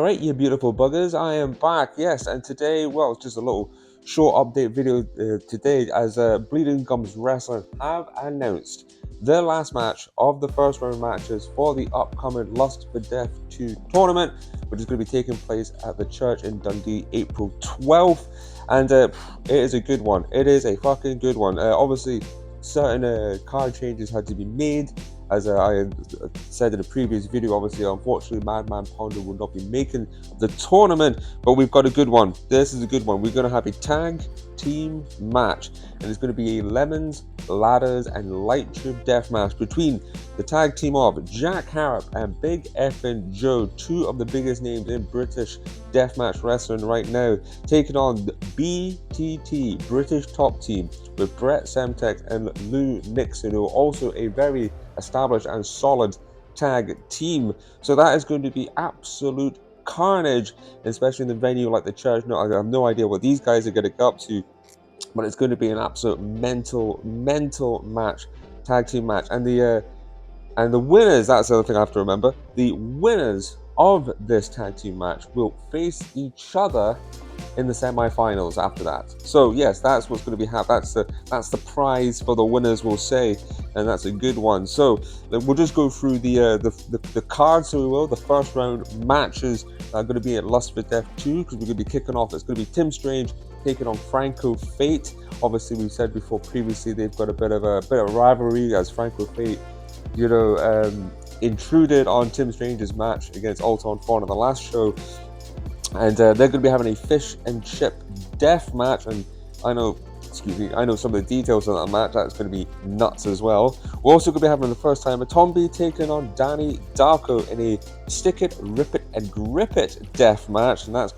Alright, you beautiful buggers, I am back, yes, and today, well, it's just a little short update video today as Bleeding Gums Wrestling have announced their last match of the first round matches for the upcoming Lust for Death 2 tournament, which is going to be taking place at the church in Dundee, April 12th, and it is a good one. It is a fucking good one. Obviously, certain card changes had to be made. As I said in a previous video, obviously, unfortunately, Madman Pondo will not be making the tournament, but we've got a good one. This is a good one. We're going to have a tag team match, and it's going to be a lemons, ladders, and light tube death match between the tag team of Jack Harrop and Big Effin' Joe, two of the biggest names in British deathmatch wrestling right now, taking on the BTT, British Top Team, with Brett Semtex and Lou Nixon, who are also a very established and solid tag team. So that is going to be absolute carnage, especially in the venue like the church. No, I have no idea what these guys are going to get up to, but it's going to be an absolute mental match, tag team match. And the winners, that's the other thing I have to remember, the winners of this tag team match will face each other in the semi-finals after that. So yes, that's what's going to be happening. That's the prize for the winners, we'll say, and that's a good one. So we'll just go through the cards, so we will. The first round matches are going to be at Lust for Death 2, because we're going to be kicking off. It's going to be Tim Strange taking on Franco Fate. Obviously, we said before previously they've got a bit of rivalry, as Franco Fate, intruded on Tim Strange's match against Alton Fawn in the last show. And they're going to be having a fish and chip death match, and I know some of the details of that match. That's going to be nuts as well. We're also going to be having the first time a Tombi taking on Danny Darko in a stick it, rip it, and grip it death match, and that's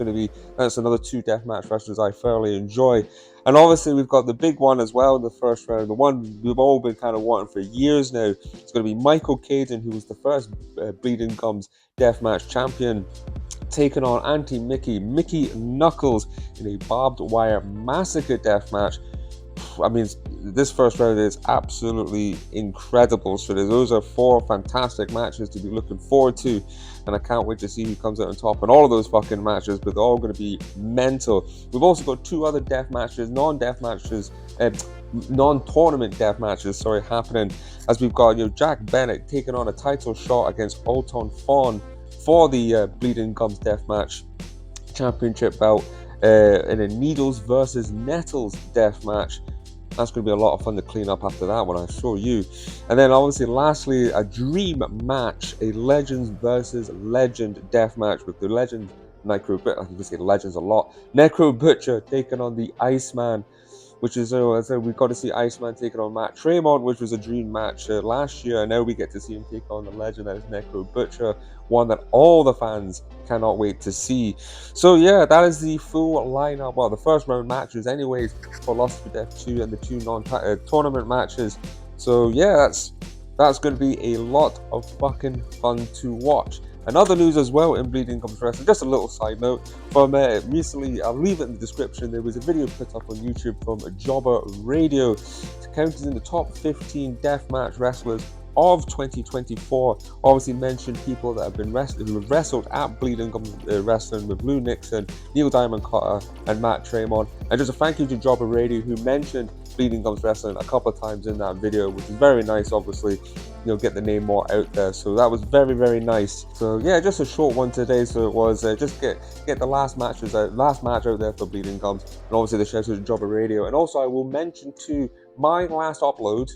another two death match wrestlers I thoroughly enjoy. And obviously we've got the big one as well in the first round, the one we've all been kind of wanting for years now. It's going to be Michael Caden, who was the first Bleeding Gums deathmatch champion, taking on Mickey Knuckles in a barbed wire massacre death match. I mean, this first round is absolutely incredible. So those are four fantastic matches to be looking forward to, and I can't wait to see who comes out on top in all of those fucking matches, but they're all going to be mental. We've also got two other death matches, non-tournament death matches, happening, as we've got Jack Bennett taking on a title shot against Alton Fawn for the Bleeding Gums Deathmatch Championship belt in a Needles versus Nettles deathmatch. That's going to be a lot of fun to clean up after that one, I assure you. And then obviously lastly, a dream match, a Legends versus Legend deathmatch with the Legend Necro Butcher. I can say Legends a lot. Necro Butcher taking on the Iceman, which is, we've got to see Iceman taking on Matt Tremont, which was a dream match last year, and now we get to see him take on the legend that is Necro Butcher, one that all the fans cannot wait to see. So yeah, that is the full lineup, well, the first round matches anyways, for Lust for Death 2 and the two non-tournament matches. So yeah, that's going to be a lot of fucking fun to watch. Another news as well in Bleeding Gums Wrestling, just a little side note, from recently, I'll leave it in the description, there was a video put up on YouTube from Jobber Radio, counting in the top 15 deathmatch wrestlers of 2024. Obviously mentioned people that have been who have wrestled at Bleeding Gums Wrestling, with Lou Nixon, Neil Diamond Cutter, and Matt Tremont. And just a thank you to Jobber Radio, who mentioned Bleeding Gums Wrestling a couple of times in that video, which is very nice. Obviously, get the name more out there, so that was very nice. So yeah, just a short one today. So it was just get the last match out there for Bleeding Gums, and obviously the shout out to Jobber Radio. And also I will mention too, my last upload,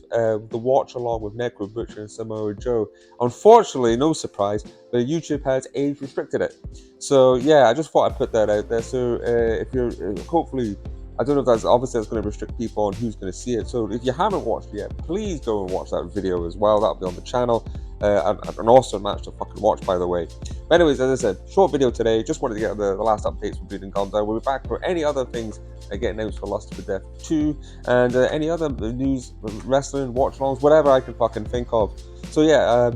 the watch along with Necro Butcher and Samoa Joe, unfortunately, no surprise, the YouTube has age restricted it. So yeah, I just thought I'd put that out there. So if you're hopefully, I don't know if that's going to restrict people on who's going to see it. So if you haven't watched it yet, please go and watch that video as well. That'll be on the channel. An awesome match to fucking watch, by the way. But anyways, as I said, short video today. Just wanted to get the last updates from Bleeding Gums. We'll be back for any other things that get announced for Lust for Death 2 and any other news, wrestling, watch-alongs, whatever I can fucking think of. So yeah,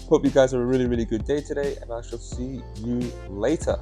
hope you guys have a really good day today, and I shall see you later.